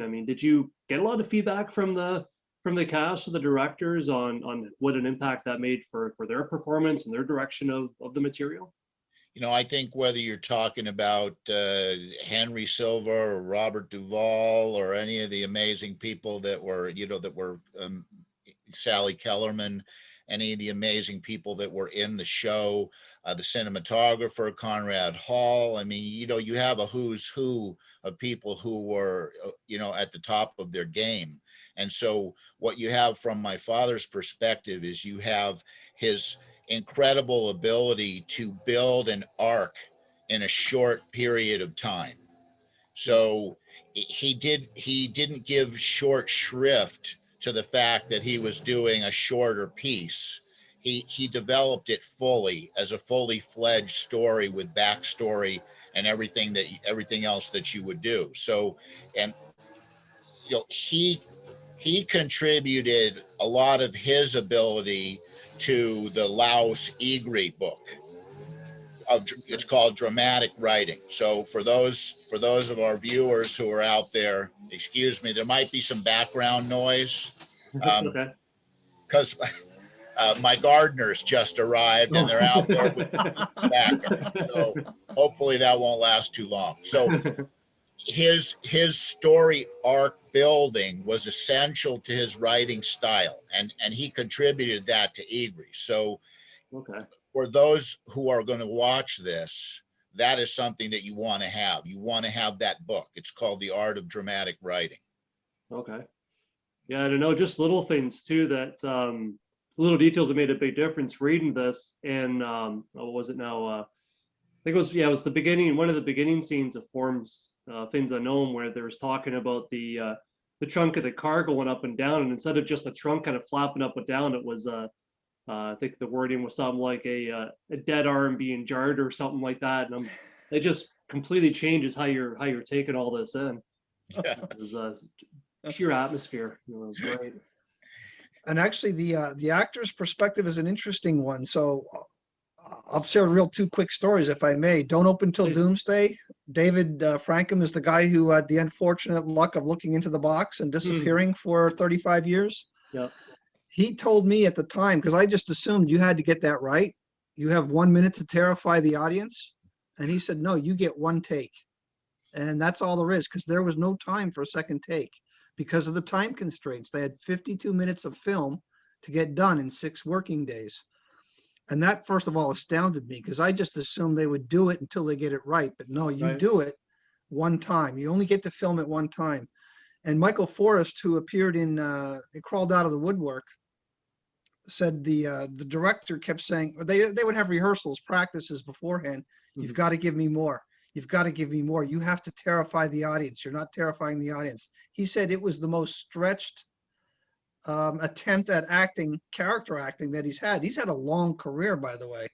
I mean, did you get a lot of feedback from the cast or the directors on what an impact that made for their performance and their direction of the material? You know, I think whether you're talking about Henry Silva or Robert Duvall or any of the amazing people that were, Sally Kellerman, any of the amazing people that were in the show, the cinematographer, Conrad Hall. I mean, you have a who's who of people who were, at the top of their game. And so what you have from my father's perspective is you have his incredible ability to build an arc in a short period of time. So he didn't give short shrift to the fact that he was doing a shorter piece. He developed it fully as a fully fledged story with backstory and everything else that you would do. So, and he contributed a lot of his ability to the Laos Egri book. It's called dramatic writing. So for those of our viewers who are out there, excuse me, there might be some background noise. Okay. Because my gardeners just arrived and they're out there with the background. So hopefully that won't last too long. So his story arc building was essential to his writing style, and he contributed that to Egri. So okay. For those who are going to watch this, that is something that you want to have. You want to have that book. It's called The Art of Dramatic Writing. Okay. Yeah, I don't know, just little things too that little details that made a big difference reading this. And what was it now? I think it was the beginning, one of the beginning scenes of Forms Things Unknown, where there was talking about the trunk of the car going up and down, and instead of just a trunk kind of flapping up and down, it was I think the wording was something like a dead arm being jarred or something like that. And it just completely changes how you're taking all this in. Yes. It was pure atmosphere. It was great. And actually, the actor's perspective is an interesting one. So I'll share two quick stories, if I may. Don't Open Till Please. Doomsday. David Frankham is the guy who had the unfortunate luck of looking into the box and disappearing for 35 years. Yeah. He told me at the time, because I just assumed you had to get that right. You have 1 minute to terrify the audience. And he said, no, you get one take. And that's all there is, because there was no time for a second take because of the time constraints. They had 52 minutes of film to get done in 6 working days. And that, first of all, astounded me, because I just assumed they would do it until they get it right. But no, you do it one time. You only get to film it one time. And Michael Forrest, who appeared in It Crawled Out of the Woodwork, said the director kept saying, they would have rehearsals, practices beforehand. You've got to give me more. You've got to give me more. You have to terrify the audience. You're not terrifying the audience. He said it was the most stretched attempt at acting, character acting, that he's had. He's had a long career, by the way.